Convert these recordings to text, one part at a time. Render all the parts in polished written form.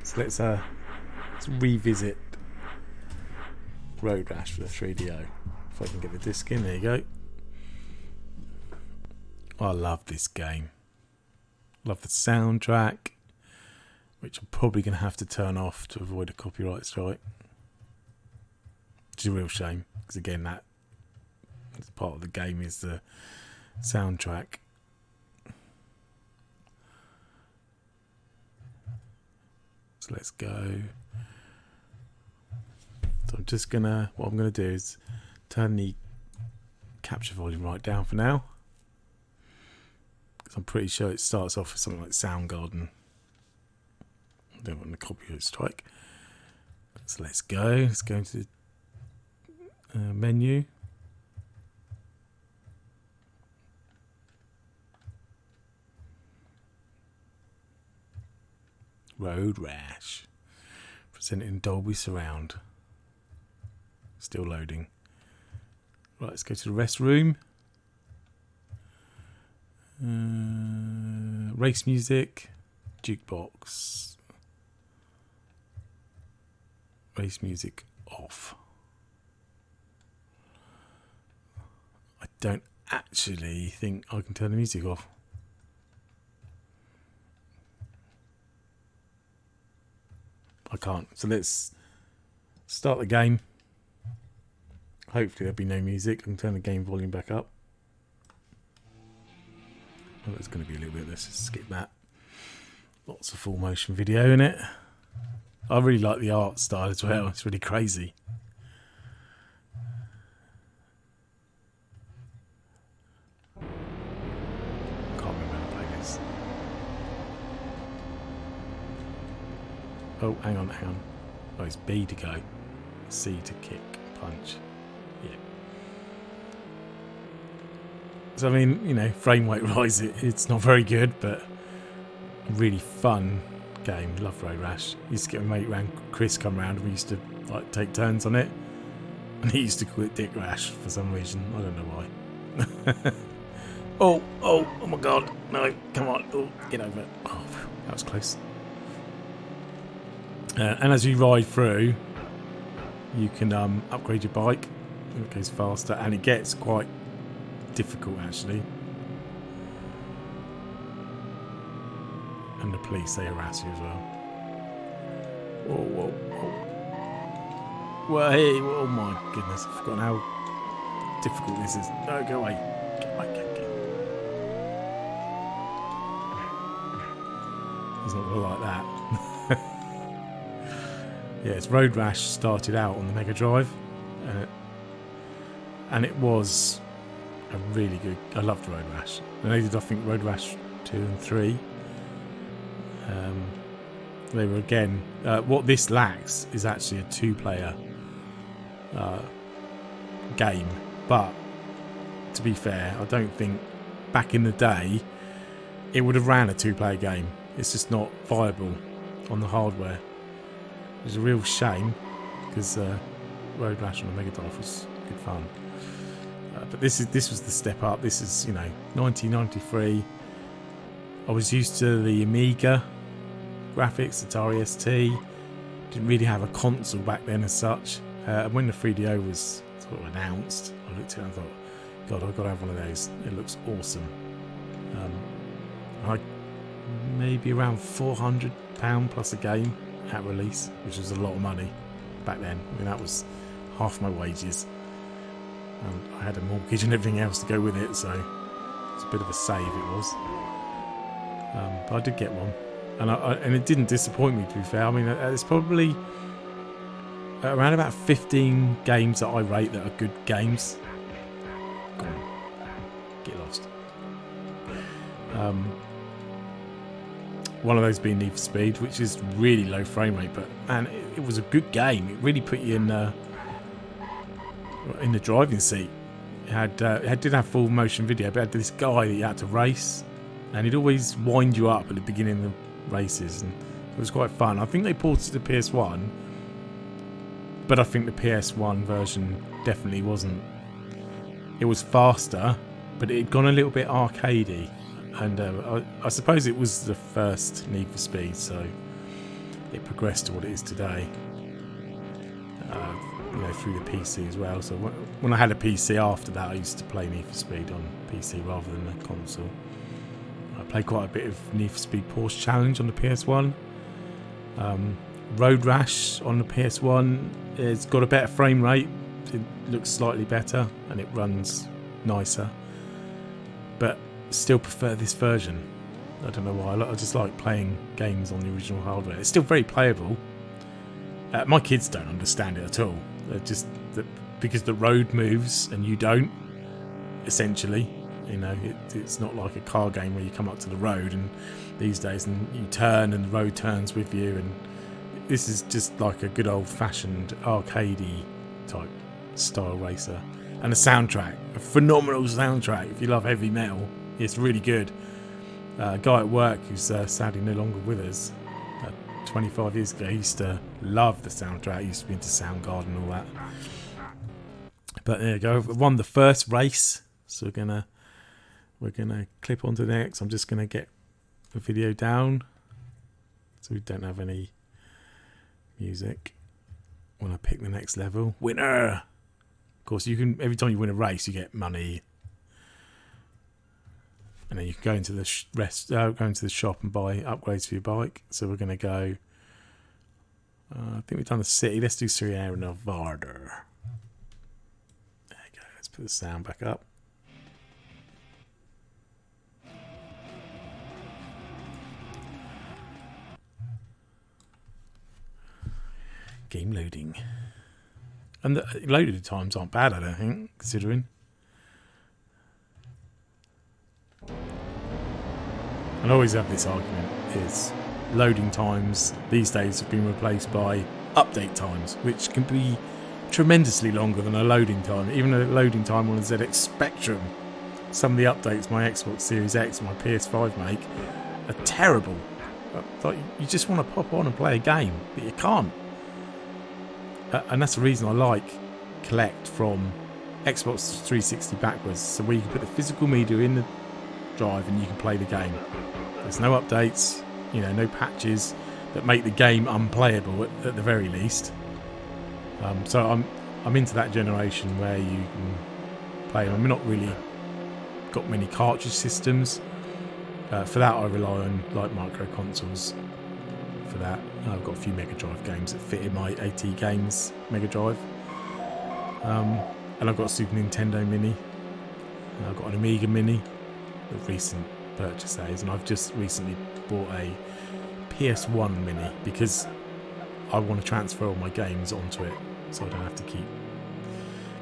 So let's revisit Road Rash for the 3DO. If I can get the disc in, there you go. I love this game. Love the soundtrack, which I'm probably going to have to turn off to avoid a copyright strike. Which is a real shame, because again, that's part of the game is the soundtrack. So let's go. So I'm just gonna, what I'm gonna do is turn the capture volume right down for now, because I'm pretty sure it starts off with something like Soundgarden. I don't want the copyright strike. So let's go. Let's go into the menu. Road Rash, presented in Dolby Surround. Still loading. Right, let's go to the rest room. Race music, jukebox. Race music off. I don't actually think I can turn the music off. I can't. So let's start the game. Hopefully there'll be no music. I can turn the game volume back up. Oh, there's going to be a little bit. Let's just skip that. Lots of full motion video in it. I really like the art style as well. It's really crazy. Can't remember how to play this. Oh, hang on. Oh, it's B to go. C to kick, punch. Yeah. So, I mean, you know, frame rate wise, it's not very good, but really fun game. Love Road Rash. Used to get my mate around, Chris, come around, and we used to like take turns on it. And he used to call it Dick Rash for some reason. I don't know why. oh my God. No, come on. Oh, get over it. Oh, that was close. And as you ride through, you can upgrade your bike. It goes faster, and it gets quite difficult actually. And the police, they harass you as well. Whoa. Well, hey, oh my goodness, I've forgotten how difficult this is. No, go away. Get away. He's not going to like that. Yes, Road Rash started out on the Mega Drive, and it was a really good. I loved Road Rash. And they did, I think, Road Rash 2 and 3. They were again. What this lacks is actually a 2-player game. But to be fair, I don't think back in the day it would have ran a 2-player game. It's just not viable on the hardware. It was a real shame because Road Rash on the Mega Drive was good fun. But this was the step up. This is, you know, 1993. I was used to the Amiga graphics, Atari ST. Didn't really have a console back then as such. And when the 3DO was sort of announced, I looked at it and thought, God, I've got to have one of those. It looks awesome. Maybe around £400 plus a game at release, which was a lot of money back then. I mean, that was half my wages. And I had a mortgage and everything else to go with it, so it's a bit of a save it was. But I did get one, and it didn't disappoint me, to be fair. I mean, it's probably around about 15 games that I rate that are good games. Go on, get lost. One of those being Need for Speed, which is really low frame rate, but man, it was a good game. It really put you in the driving seat. It did have full motion video, but it had this guy that you had to race, and he'd always wind you up at the beginning of the races, and it was quite fun. I think they ported it to PS1, but I think the PS1 version definitely wasn't. It was faster, but it had gone a little bit arcadey. And I suppose it was the first Need for Speed, so it progressed to what it is today. You know, through the PC as well. So when I had a PC after that, I used to play Need for Speed on PC rather than the console. I played quite a bit of Need for Speed Porsche Challenge on the PS1. Road Rash on the PS1. It's got a better frame rate. It looks slightly better and it runs nicer. But still prefer this version. I don't know why. I just like playing games on the original hardware. It's still very playable. My kids don't understand it at all. They're just because the road moves and you don't. Essentially, you know, it's not like a car game where you come up to the road and these days and you turn and the road turns with you. And this is just like a good old-fashioned arcadey type style racer. And a soundtrack, a phenomenal soundtrack. If you love heavy metal, it's really good. A guy at work who's sadly no longer with us. 25 years ago, he used to love the soundtrack. He used to be into Soundgarden and all that. But there you go. We won the first race, so we're gonna clip onto the next. I'm just gonna get the video down, so we don't have any music when I pick the next level. Winner. Of course, you can every time you win a race, you get money. And then you can go into the go into the shop and buy upgrades for your bike. So we're going to go. I think we've done the city. Let's do Sierra Nevada. There you go. Let's put the sound back up. Game loading. And the loading times aren't bad, I don't think, considering. And I always have this argument, is loading times these days have been replaced by update times, which can be tremendously longer than a loading time. Even a loading time on a ZX Spectrum, some of the updates my Xbox Series X and my PS5 make are terrible. Like, you just want to pop on and play a game, but you can't. And that's the reason I like Collect from Xbox 360 backwards, so where you can put the physical media in the drive and you can play the game. There's no updates, you know, no patches that make the game unplayable at the very least. So I'm into that generation where you can play. I'm not really got many cartridge systems. For that, I rely on like micro consoles. For that, I've got a few Mega Drive games that fit in my AT Games Mega Drive, and I've got a Super Nintendo Mini. And I've got an Amiga Mini. A recent purchase that is, and I've just recently bought a PS1 Mini because I want to transfer all my games onto it, so I don't have to keep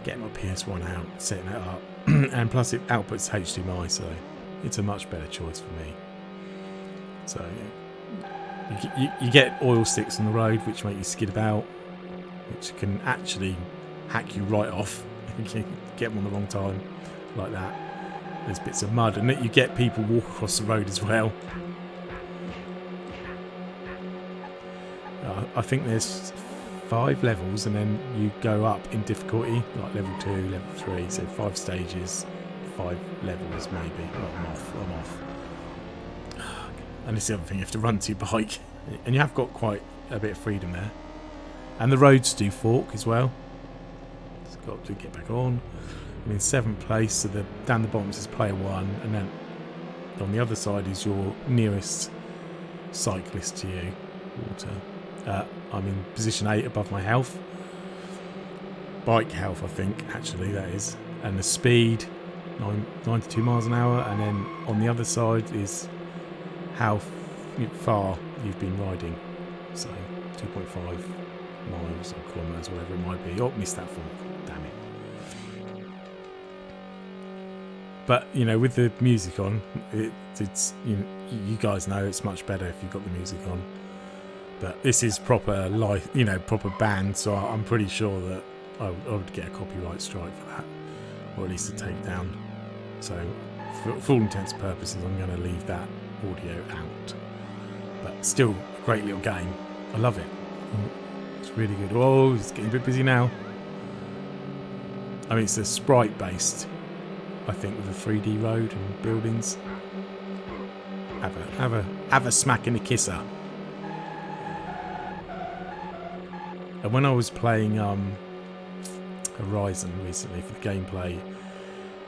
getting my PS1 out, setting it up, and plus it outputs HDMI, so it's a much better choice for me. So you get oil sticks on the road which make you skid about, which can actually hack you right off if you get them on the wrong time, like that. There's bits of mud, and you get people walk across the road as well. I think there's 5 levels, and then you go up in difficulty, like level 2, level 3, so 5 stages, 5 levels maybe. Oh, I'm off. And it's the other thing, you have to run to your bike, and you have got quite a bit of freedom there. And the roads do fork as well. Just got to get back on. I'm in 7th place, so down the bottom says player 1, and then on the other side is your nearest cyclist to you. Water. I'm in position 8 above my health. Bike health, I think, actually, that is. And the speed, 92 miles an hour, and then on the other side is how far you've been riding. So 2.5 miles or kilometres, whatever it might be. Oh, missed that fork. Damn it. But, you know, with the music on, it's you guys know it's much better if you've got the music on. But this is proper live, you know, proper band, so I'm pretty sure that I would get a copyright strike for that, or at least a takedown. So, for all intents and purposes, I'm going to leave that audio out. But still, a great little game. I love it. It's really good. Oh, it's getting a bit busy now. I mean, it's a sprite-based, I think, with a 3D road and buildings. Have a smack and a kisser. And when I was playing Horizon recently for the gameplay,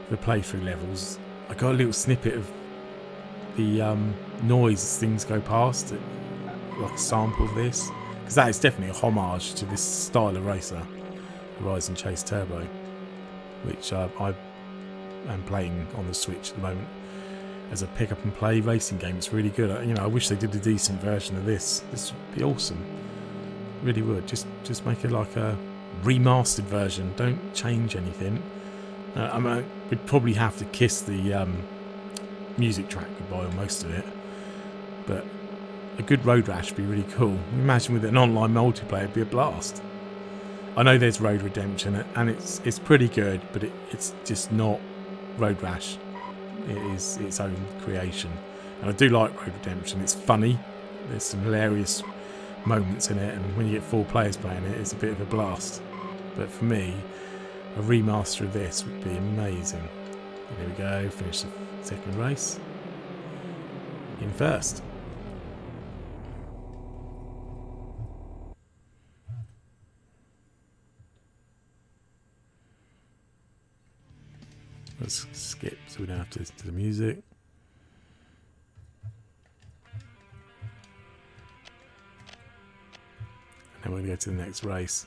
the playthrough levels, I got a little snippet of the noise as things go past, like a sample of this, because that is definitely a homage to this style of racer, Horizon Chase Turbo, which I am playing on the Switch at the moment as a pick up and play racing game. It's really good. You know, I wish they did a decent version of this. This would be awesome. Really would. Just make it like a remastered version. Don't change anything. I mean, we'd probably have to kiss the music track goodbye on most of it, but a good Road Rash would be really cool. Imagine with an online multiplayer, it'd be a blast. I know there's Road Redemption, and it's pretty good, but it's just not Road Rash. It is its own creation, and I do like Road Redemption. It's funny. There's some hilarious moments in it, and when you get 4 players playing it, it's a bit of a blast. But for me, a remaster of this would be amazing. And here we go, finish the second race in first. Let's skip so we don't have to listen to the music. And then we're going to go to the next race.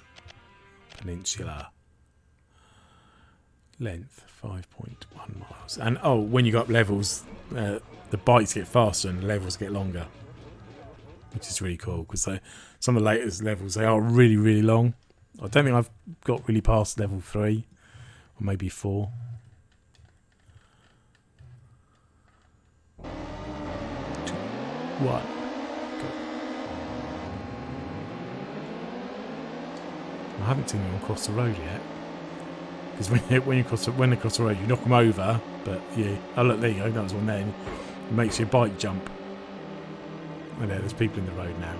Peninsula. Length 5.1 miles. And oh, when you go up levels, the bikes get faster and the levels get longer, which is really cool, because some of the latest levels, they are really, really long. I don't think I've got really past level 3 or maybe 4. What? I haven't seen anyone cross the road yet. Because when they cross the road, you knock them over. But yeah, oh look, there you go. That was one there. It makes your bike jump. And there's people in the road now.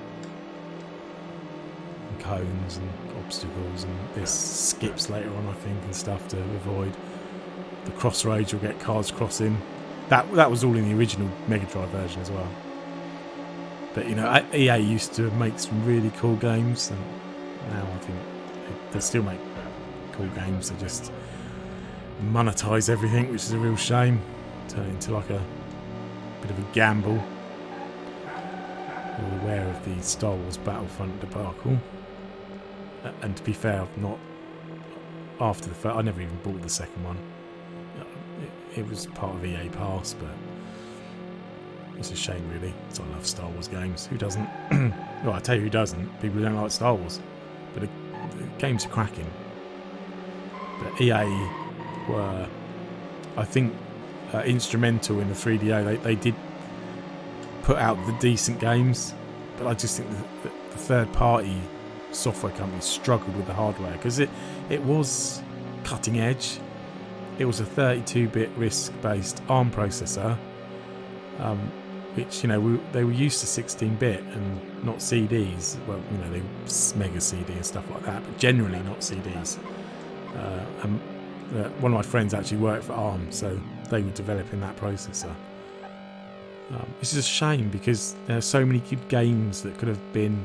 And cones and obstacles, and there's skips later on, I think, and stuff to avoid. The crossroads, you'll get cars crossing. That was all in the original Mega Drive version as well. But you know, EA used to make some really cool games, and now I think they still make cool games. They just monetize everything, which is a real shame. Turn it into like a bit of a gamble. We're aware of the Star Wars Battlefront debacle, and to be fair, I've not after the first, I never even bought the second one. It was part of EA Pass, but it's a shame, really. So I love Star Wars games. Who doesn't? Well, I tell you who doesn't. People who don't like Star Wars. But the games are cracking. But EA were, I think, instrumental in the 3DO. They did put out the decent games, but I just think the third-party software companies struggled with the hardware, because it was cutting edge. It was a 32-bit RISC-based ARM processor, which, you know, they were used to 16-bit and not CDs. Well, you know, they Mega CD and stuff like that, but generally not CDs. And one of my friends actually worked for ARM, so they were developing that processor. It's just a shame, because there are so many good games that could have been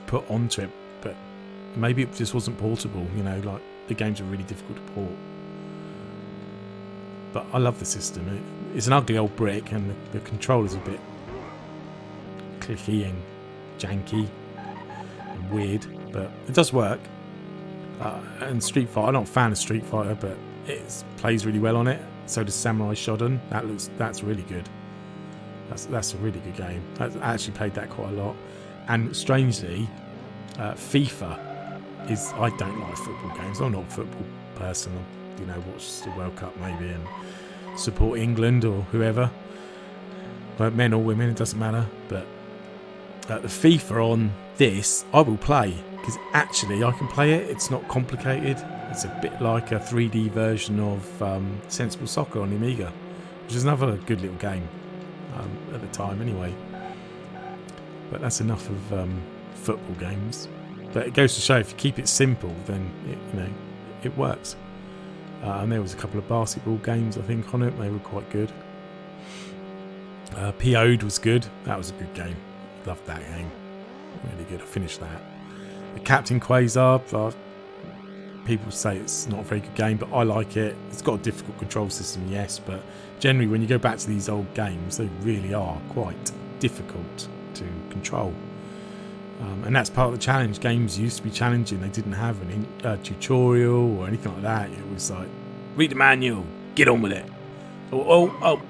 put onto it, but maybe it just wasn't portable. You know, like the games are really difficult to port. But I love the system. It's an ugly old brick, and the controller's a bit clicky and janky and weird, but it does work. And Street Fighter, I'm not a fan of Street Fighter, but it plays really well on it. So does Samurai Shodown. That's really good. That's a really good game. I actually played that quite a lot. And strangely, FIFA is. I don't like football games. I'm not a football person. You know, watch the World Cup maybe and support England or whoever, but men or women, it doesn't matter. But the FIFA on this I will play, because actually I can play it. It's not complicated. It's a bit like a 3D version of Sensible Soccer on the Amiga, which is another good little game at the time anyway. But that's enough of football games. But it goes to show, if you keep it simple, then it works. And there was a couple of basketball games, I think, on it. They were quite good. PO'd was good. That was a good game. Loved that game. Really good. I finished that. The Captain Quasar, people say it's not a very good game, but I like it. It's got a difficult control system, yes, but generally when you go back to these old games, they really are quite difficult to control. And that's part of the challenge. Games used to be challenging. They didn't have a tutorial or anything like that. It was like, read the manual, get on with it. Oh,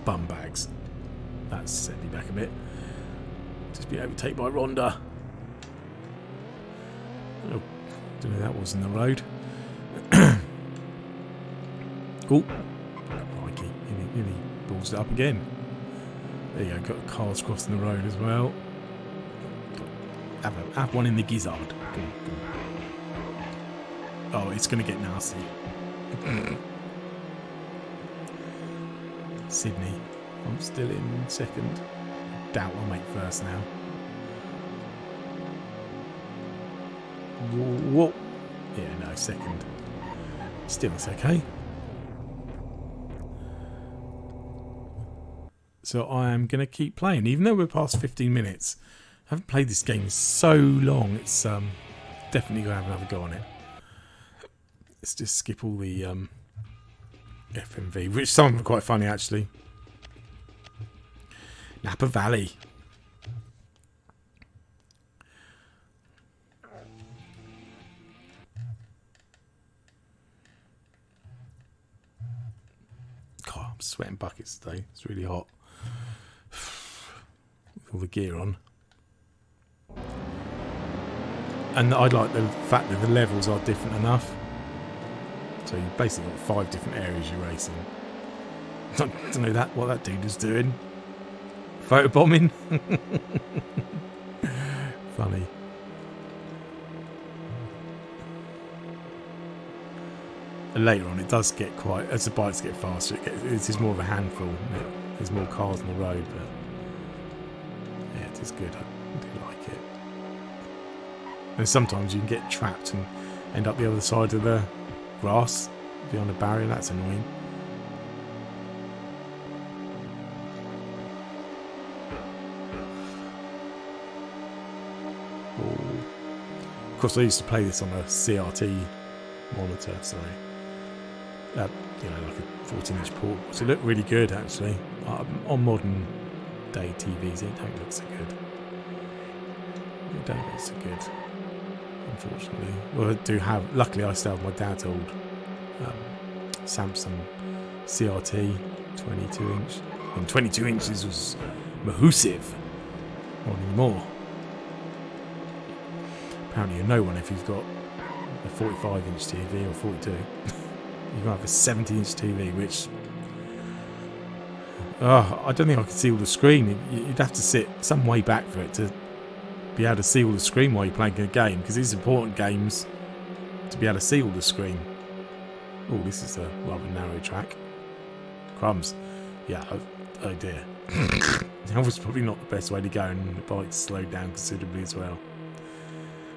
bum bags. That set me back a bit. Just be overtaken by Rhonda. Oh, don't know, that was in the road. Oh, crikey, nearly balls it up again. There you go, got cars crossing the road as well. Have one in the gizzard. Go on. Oh, it's going to get nasty. Sydney, I'm still in second. Doubt I'll make first now. Whoa. Yeah, no, second. Still, it's okay. So I am going to keep playing, even though we're past 15 minutes. I haven't played this game in so long. It's definitely going to have another go on it. Let's just skip all the FMV, which some of them are quite funny actually. Napa Valley. God, I'm sweating buckets today. It's really hot. With all the gear on. And I like the fact that the levels are different enough. So you've basically got 5 different areas you're racing. I don't know what that dude is doing. Photobombing? Funny. And later on it does get quite, as the bikes get faster, it is more of a handful. There's more cars on the road, but yeah, it is good. I do like it. And sometimes you can get trapped and end up the other side of the grass beyond a barrier. That's annoying. Oh. Of course, I used to play this on a CRT monitor. Sorry, you know, like a 14-inch port. So it looked really good actually. On modern day TVs, it don't look so good. It don't look so good, unfortunately. Well, I do have. Luckily, I still have my dad's old Samsung CRT 22-inch. And 22 inches was massive. Not anymore. Apparently, you're no one if you've got a 45-inch TV or 42. You can have a 70-inch TV, which I don't think I could see all the screen. You'd have to sit some way back for it to be able to see all the screen while you're playing a game, because it's important games to be able to see all the screen. Oh, this is a rather narrow track. Crumbs. Yeah, oh dear. That was probably not the best way to go, and the bike slowed down considerably as well.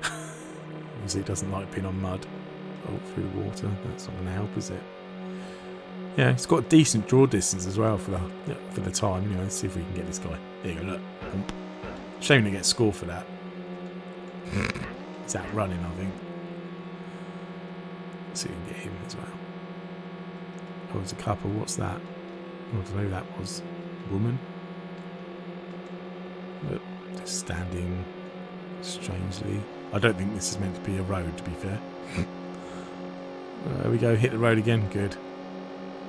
Obviously it doesn't like being on mud. Oh, through the water. That's not going to help, is it? Yeah, it's got a decent draw distance as well for the time. You know, let's see if we can get this guy. There you go, look. Shame to get score for that. It's out running, I think. Let's see if we can get him as well. Oh, there's a couple. What's that? I don't know who that was. Woman? Look, just standing strangely. I don't think this is meant to be a road, to be fair. There we go, hit the road again. Good.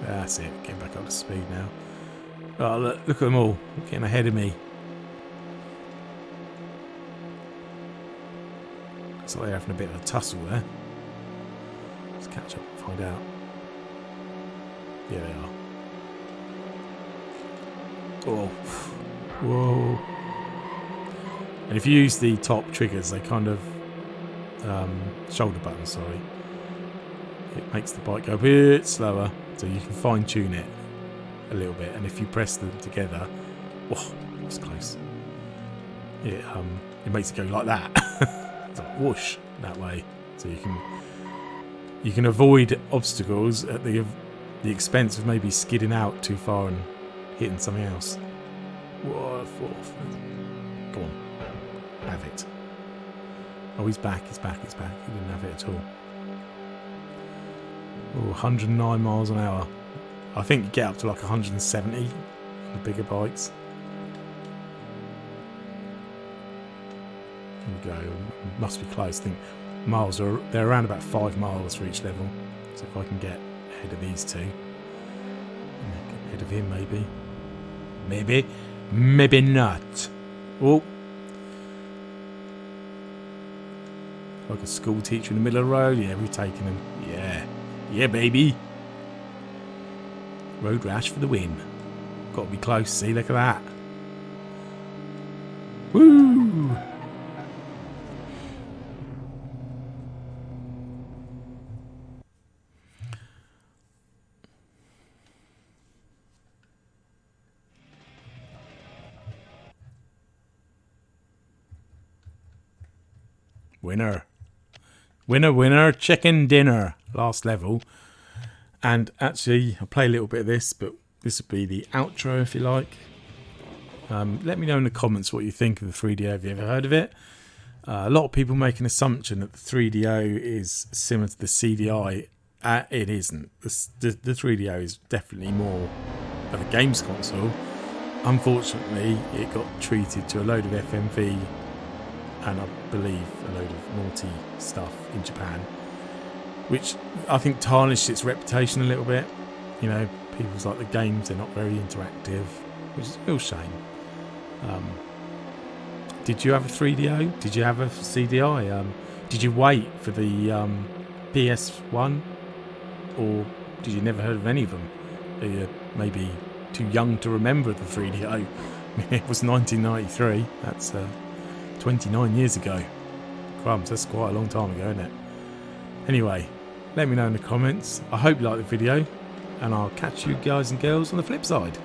That's it. Getting back up to speed now. Oh, look at them all. Getting ahead of me. Looks like they're having a bit of a tussle there. Let's catch up and find out. Yeah, they are. Oh. Whoa. And if you use the top triggers, they kind of shoulder buttons, sorry, it makes the bike go a bit slower, so you can fine tune it a little bit. And if you press them together, whoa, that's close. It makes it go like that. It's like whoosh that way, so you can avoid obstacles at the expense of maybe skidding out too far and hitting something else. Whoa, fourth. Go on. Have it. Oh, he's back, he's back, he's back. He didn't have it at all. Oh, 109 miles an hour. I think you get up to like 170 on the bigger bikes. There we go. Must be close. I think they're around about 5 miles for each level. So if I can get ahead of these two, ahead of him maybe not. Oh, like a school teacher in the middle of the road. Yeah, we've taken him. Yeah, baby. Road Rash for the win. Got to be close. See, look at that. Woo! Winner. Winner, chicken dinner. Last level. And actually, I'll play a little bit of this, but this would be the outro if you like. Let me know in the comments what you think of the 3DO. Have you ever heard of it? A lot of people make an assumption that the 3DO is similar to the CDI. It isn't. The 3DO is definitely more of a games console. Unfortunately, it got treated to a load of FMV and I believe a load of naughty stuff in Japan, which I think tarnished its reputation a little bit. You know, people's like the games, they're not very interactive, which is a real shame. Did you have a 3DO? Did you have a CDI? Did you wait for the PS1? Or did you never heard of any of them? Are you maybe too young to remember the 3DO? It was 1993. That's 29 years ago. Crumbs, that's quite a long time ago, isn't it? Anyway, let me know in the comments. I hope you liked the video, and I'll catch you guys and girls on the flip side.